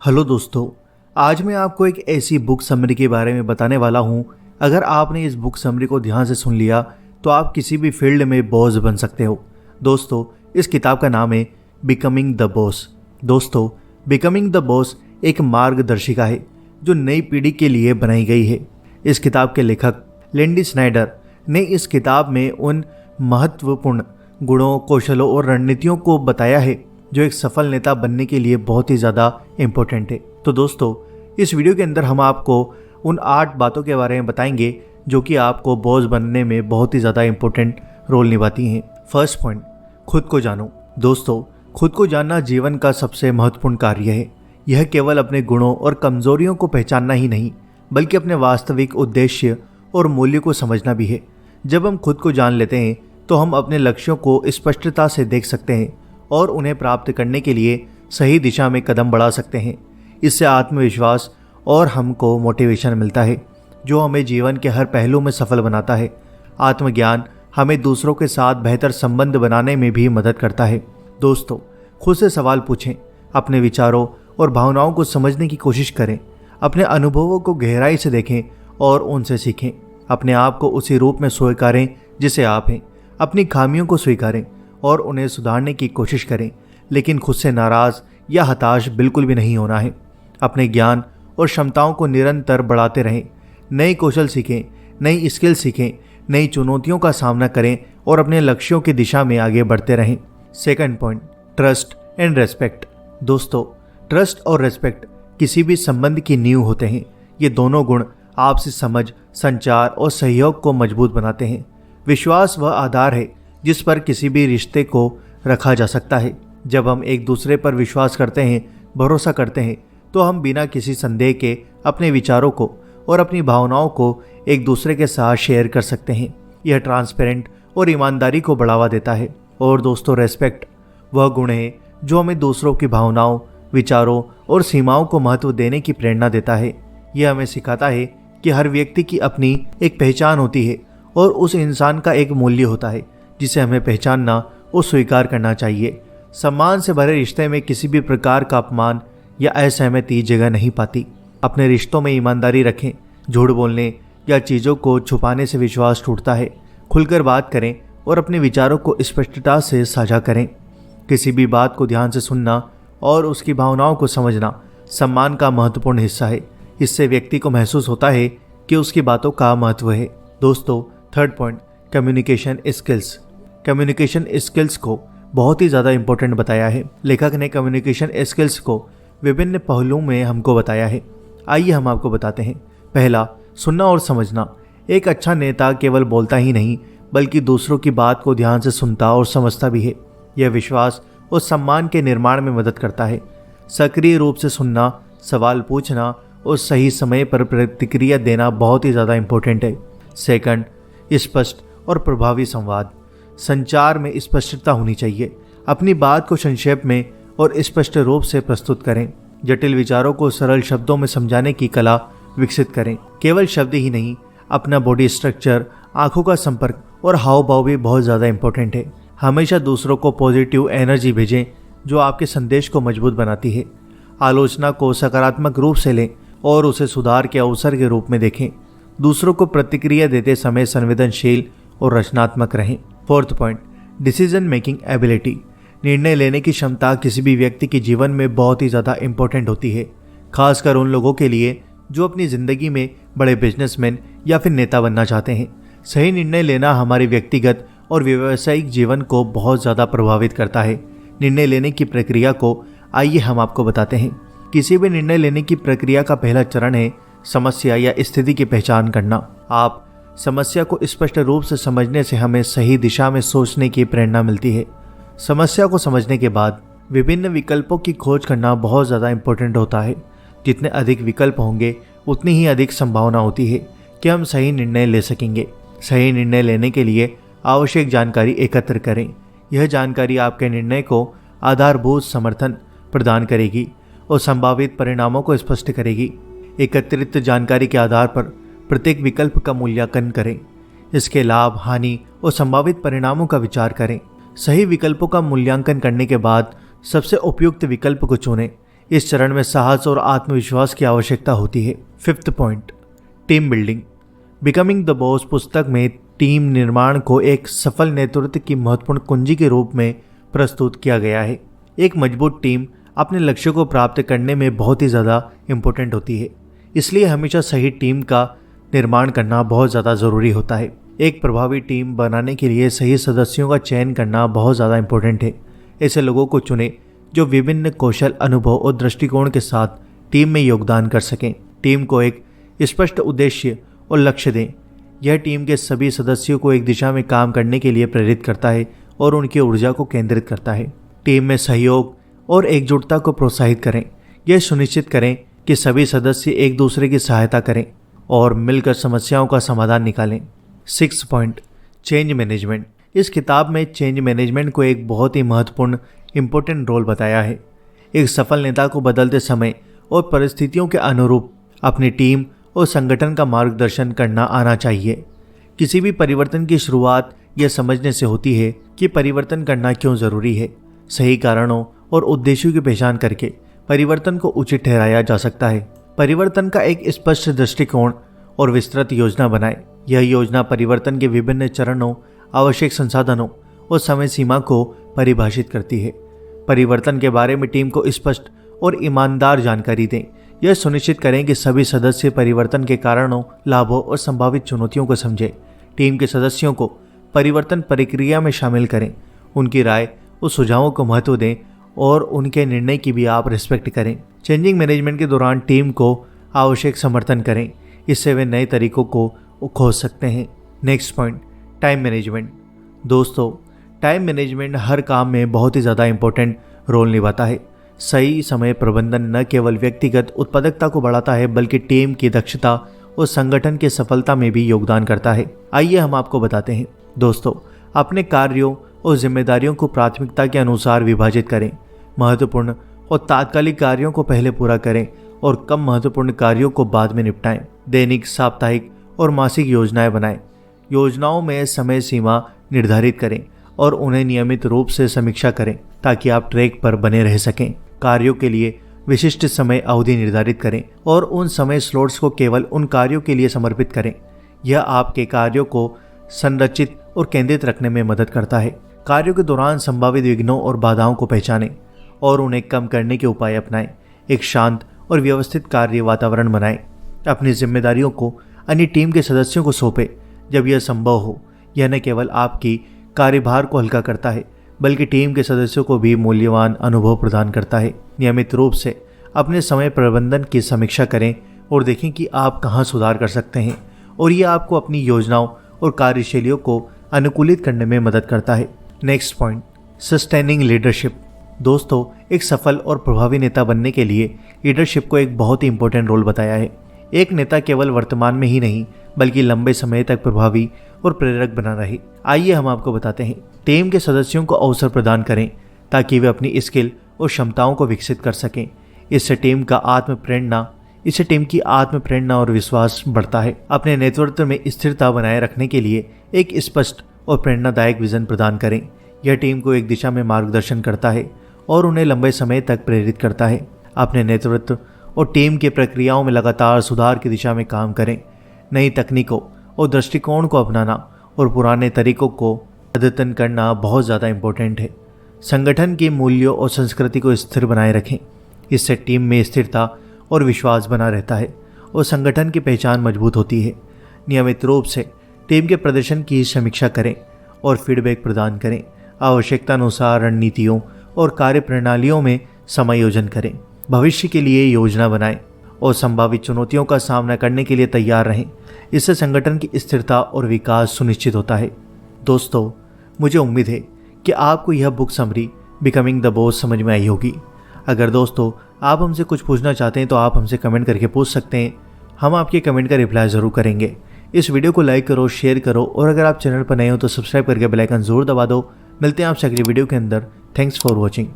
Hello दोस्तों, आज मैं आपको एक ऐसी बुक समरी के बारे में बताने वाला हूं। अगर आपने इस बुक समरी को ध्यान से सुन लिया तो आप किसी भी फील्ड में बॉस बन सकते हो। दोस्तों, इस किताब का नाम है बिकमिंग द बॉस। दोस्तों, बिकमिंग द बॉस एक मार्गदर्शिका है जो नई पीढ़ी के लिए बनाई गई है। इस किताब के लेखक लिंडी स्नाइडर ने इस किताब में उन महत्वपूर्ण गुणों, कौशलों और रणनीतियों को बताया है जो एक सफल नेता बनने के लिए बहुत ही ज़्यादा इम्पोर्टेंट है। तो दोस्तों, इस वीडियो के अंदर हम आपको उन 8 बातों के बारे में बताएंगे जो कि आपको बॉस बनने में बहुत ही ज़्यादा इम्पोर्टेंट रोल निभाती हैं। फर्स्ट पॉइंट, खुद को जानो। दोस्तों, खुद को जानना जीवन का सबसे महत्वपूर्ण कार्य है। यह केवल अपने गुणों और कमजोरियों को पहचानना ही नहीं, बल्कि अपने वास्तविक उद्देश्य और मूल्य को समझना भी है। जब हम खुद को जान लेते हैं तो हम अपने लक्ष्यों को स्पष्टता से देख सकते हैं और उन्हें प्राप्त करने के लिए सही दिशा में कदम बढ़ा सकते हैं। इससे आत्मविश्वास और हमको मोटिवेशन मिलता है जो हमें जीवन के हर पहलू में सफल बनाता है। आत्मज्ञान हमें दूसरों के साथ बेहतर संबंध बनाने में भी मदद करता है। दोस्तों, खुद से सवाल पूछें, अपने विचारों और भावनाओं को समझने की कोशिश करें, अपने अनुभवों को गहराई से देखें और उनसे सीखें। अपने आप को उसी रूप में स्वीकारें जिसे आप हैं। अपनी खामियों को स्वीकारें और उन्हें सुधारने की कोशिश करें, लेकिन खुद से नाराज़ या हताश बिल्कुल भी नहीं होना है। अपने ज्ञान और क्षमताओं को निरंतर बढ़ाते रहें। नए कौशल सीखें, नई स्किल सीखें, नई चुनौतियों का सामना करें और अपने लक्ष्यों की दिशा में आगे बढ़ते रहें। Second point, trust and respect. दोस्तों, ट्रस्ट और रेस्पेक्ट किसी भी संबंध की नींव होते हैं। ये दोनों गुण आपसी समझ, संचार और सहयोग को मजबूत बनाते हैं। विश्वास वह आधार है जिस पर किसी भी रिश्ते को रखा जा सकता है। जब हम एक दूसरे पर विश्वास करते हैं, भरोसा करते हैं, तो हम बिना किसी संदेह के अपने विचारों को और अपनी भावनाओं को एक दूसरे के साथ शेयर कर सकते हैं। यह ट्रांसपेरेंट और ईमानदारी को बढ़ावा देता है। और दोस्तों, रेस्पेक्ट वह गुण है जो हमें दूसरों की भावनाओं, विचारों और सीमाओं को महत्व देने की प्रेरणा देता है। यह हमें सिखाता है कि हर व्यक्ति की अपनी एक पहचान होती है और उस इंसान का एक मूल्य होता है जिसे हमें पहचानना और स्वीकार करना चाहिए। सम्मान से भरे रिश्ते में किसी भी प्रकार का अपमान या असहमति जगह नहीं पाती। अपने रिश्तों में ईमानदारी रखें। झूठ बोलने या चीज़ों को छुपाने से विश्वास टूटता है। खुलकर बात करें और अपने विचारों को स्पष्टता से साझा करें। किसी भी बात को ध्यान से सुनना और उसकी भावनाओं को समझना सम्मान का महत्वपूर्ण हिस्सा है। इससे व्यक्ति को महसूस होता है कि उसकी बातों का महत्व है। दोस्तों, third point, communication skills. Communication skills को बहुत ही ज़्यादा इंपॉर्टेंट बताया है। लेखक ने कम्युनिकेशन स्किल्स को विभिन्न पहलुओं में हमको बताया है। आइए हम आपको बताते हैं। पहला, सुनना और समझना। एक अच्छा नेता केवल बोलता ही नहीं, बल्कि दूसरों की बात को ध्यान से सुनता और समझता भी है। यह विश्वास और सम्मान के निर्माण में मदद करता है। सक्रिय रूप से सुनना, सवाल पूछना और सही समय पर प्रतिक्रिया देना बहुत ही ज़्यादा इंपॉर्टेंट है। सेकंड, स्पष्ट और प्रभावी संवाद। संचार में स्पष्टता होनी चाहिए। अपनी बात को संक्षेप में और स्पष्ट रूप से प्रस्तुत करें। जटिल विचारों को सरल शब्दों में समझाने की कला विकसित करें। केवल शब्द ही नहीं, अपना बॉडी स्ट्रक्चर, आंखों का संपर्क और हाव भाव भी बहुत ज़्यादा इंपॉर्टेंट है। हमेशा दूसरों को पॉजिटिव एनर्जी भेजें जो आपके संदेश को मजबूत बनाती है। आलोचना को सकारात्मक रूप से लें और उसे सुधार के अवसर के रूप में देखें। दूसरों को प्रतिक्रिया देते समय संवेदनशील और रचनात्मक रहें। Fourth point, decision making ability. निर्णय लेने की क्षमता किसी भी व्यक्ति के जीवन में बहुत ही ज़्यादा इंपॉर्टेंट होती है, खासकर उन लोगों के लिए जो अपनी ज़िंदगी में बड़े बिजनेसमैन या फिर नेता बनना चाहते हैं। सही निर्णय लेना हमारे व्यक्तिगत और व्यावसायिक जीवन को बहुत ज़्यादा प्रभावित करता है। निर्णय लेने की प्रक्रिया को आइए हम आपको बताते हैं। किसी भी निर्णय लेने की प्रक्रिया का पहला चरण है समस्या या स्थिति की पहचान करना। आप समस्या को स्पष्ट रूप से समझने से हमें सही दिशा में सोचने की प्रेरणा मिलती है। समस्या को समझने के बाद विभिन्न विकल्पों की खोज करना बहुत ज़्यादा इंपॉर्टेंट होता है। जितने अधिक विकल्प होंगे उतनी ही अधिक संभावना होती है कि हम सही निर्णय ले सकेंगे। सही निर्णय लेने के लिए आवश्यक जानकारी एकत्र करें। यह जानकारी आपके निर्णय को आधारभूत समर्थन प्रदान करेगी और संभावित परिणामों को स्पष्ट करेगी। एकत्रित जानकारी के आधार पर प्रत्येक विकल्प का मूल्यांकन करें। इसके लाभ, हानि और संभावित परिणामों का विचार करें। सही विकल्पों का मूल्यांकन करने के बाद सबसे उपयुक्त विकल्प को चुनें। इस चरण में साहस और आत्मविश्वास की आवश्यकता होती है। 5th point, team building. Becoming the boss पुस्तक में टीम निर्माण को एक सफल नेतृत्व की महत्वपूर्ण कुंजी के रूप में प्रस्तुत किया गया है। एक मजबूत टीम अपने लक्ष्य को प्राप्त करने में बहुत ही ज़्यादा इम्पोर्टेंट होती है, इसलिए हमेशा सही टीम का निर्माण करना बहुत ज़्यादा ज़रूरी होता है। एक प्रभावी टीम बनाने के लिए सही सदस्यों का चयन करना बहुत ज़्यादा इम्पोर्टेंट है। ऐसे लोगों को चुनें जो विभिन्न कौशल, अनुभव और दृष्टिकोण के साथ टीम में योगदान कर सकें। टीम को एक स्पष्ट उद्देश्य और लक्ष्य दें। यह टीम के सभी सदस्यों को एक दिशा में काम करने के लिए प्रेरित करता है और उनकी ऊर्जा को केंद्रित करता है। टीम में सहयोग और एकजुटता को प्रोत्साहित करें। यह सुनिश्चित करें कि सभी सदस्य एक दूसरे की सहायता करें और मिलकर समस्याओं का समाधान निकालें। 6th point, change management. इस किताब में चेंज मैनेजमेंट को एक बहुत ही महत्वपूर्ण इम्पोर्टेंट रोल बताया है। एक सफल नेता को बदलते समय और परिस्थितियों के अनुरूप अपनी टीम और संगठन का मार्गदर्शन करना आना चाहिए। किसी भी परिवर्तन की शुरुआत यह समझने से होती है कि परिवर्तन करना क्यों ज़रूरी है। सही कारणों और उद्देश्यों की पहचान करके परिवर्तन को उचित ठहराया जा सकता है। परिवर्तन का एक स्पष्ट दृष्टिकोण और विस्तृत योजना बनाएं। यह योजना परिवर्तन के विभिन्न चरणों, आवश्यक संसाधनों और समय सीमा को परिभाषित करती है। परिवर्तन के बारे में टीम को स्पष्ट और ईमानदार जानकारी दें। यह सुनिश्चित करें कि सभी सदस्य परिवर्तन के कारणों, लाभों और संभावित चुनौतियों को समझें। टीम के सदस्यों को परिवर्तन प्रक्रिया में शामिल करें। उनकी राय और सुझावों को महत्व दें और उनके निर्णय की भी आप रिस्पेक्ट करें। चेंजिंग मैनेजमेंट के दौरान टीम को आवश्यक समर्थन करें। इससे वे नए तरीकों को खोज सकते हैं। Next point, time management. दोस्तों, टाइम मैनेजमेंट हर काम में बहुत ही ज़्यादा इम्पोर्टेंट रोल निभाता है। सही समय प्रबंधन न केवल व्यक्तिगत उत्पादकता को बढ़ाता है बल्कि टीम की दक्षता और संगठन की सफलता में भी योगदान करता है। आइए हम आपको बताते हैं। दोस्तों, अपने कार्यों और जिम्मेदारियों को प्राथमिकता के अनुसार विभाजित करें। महत्वपूर्ण और तात्कालिक कार्यों को पहले पूरा करें और कम महत्वपूर्ण कार्यों को बाद में निपटाएं। दैनिक, साप्ताहिक और मासिक योजनाएं बनाएं। योजनाओं में समय सीमा निर्धारित करें और उन्हें नियमित रूप से समीक्षा करें ताकि आप ट्रैक पर बने रह सकें। कार्यों के लिए विशिष्ट समय अवधि निर्धारित करें और उन समय स्लॉट्स को केवल उन कार्यों के लिए समर्पित करें। यह आपके कार्यों को संरचित और केंद्रित रखने में मदद करता है। कार्यों के दौरान संभावित विघ्नों और बाधाओं को पहचानें और उन्हें कम करने के उपाय अपनाएं। एक शांत और व्यवस्थित कार्य वातावरण बनाएं। अपनी जिम्मेदारियों को अन्य टीम के सदस्यों को सौंपें जब यह संभव हो। यह न केवल आपकी कार्यभार को हल्का करता है बल्कि टीम के सदस्यों को भी मूल्यवान अनुभव प्रदान करता है। नियमित रूप से अपने समय प्रबंधन की समीक्षा करें और देखें कि आप कहां सुधार कर सकते हैं और यह आपको अपनी योजनाओं और कार्यशैलियों को अनुकूलित करने में मदद करता है। Next point, sustaining leadership. दोस्तों, एक सफल और प्रभावी नेता बनने के लिए लीडरशिप को एक बहुत ही इंपॉर्टेंट रोल बताया है। एक नेता केवल वर्तमान में ही नहीं बल्कि लंबे समय तक प्रभावी और प्रेरक बना रहे। आइए हम आपको बताते हैं। टीम के सदस्यों को अवसर प्रदान करें ताकि वे अपनी स्किल और क्षमताओं को विकसित कर सकें। इससे टीम की आत्म प्रेरणा और विश्वास बढ़ता है। अपने नेतृत्व में स्थिरता बनाए रखने के लिए एक स्पष्ट और प्रेरणादायक विजन प्रदान करें। यह टीम को एक दिशा में मार्गदर्शन करता है और उन्हें लंबे समय तक प्रेरित करता है। अपने नेतृत्व और टीम की प्रक्रियाओं में लगातार सुधार की दिशा में काम करें। नई तकनीकों और दृष्टिकोण को अपनाना और पुराने तरीकों को अद्यतन करना बहुत ज़्यादा इम्पोर्टेंट है। संगठन के मूल्यों और संस्कृति को स्थिर बनाए रखें। इससे टीम में स्थिरता और विश्वास बना रहता है और संगठन की पहचान मजबूत होती है। नियमित रूप से टीम के प्रदर्शन की समीक्षा करें और फीडबैक प्रदान करें। आवश्यकता अनुसार रणनीतियों और कार्यप्रणालियों में समायोजन करें। भविष्य के लिए योजना बनाएं और संभावित चुनौतियों का सामना करने के लिए तैयार रहें। इससे संगठन की स्थिरता और विकास सुनिश्चित होता है। दोस्तों, मुझे उम्मीद है कि आपको यह book summary becoming the boss समझ में आई होगी। अगर दोस्तों आप हमसे कुछ पूछना चाहते हैं तो आप हमसे कमेंट करके पूछ सकते हैं। हम आपके कमेंट का रिप्लाई ज़रूर करेंगे। इस वीडियो को लाइक करो, शेयर करो और अगर आप चैनल पर नए हो तो सब्सक्राइब करके बेल आइकन जरूर दबा दो। मिलते हैं आपसे अगली वीडियो के अंदर। Thanks for watching.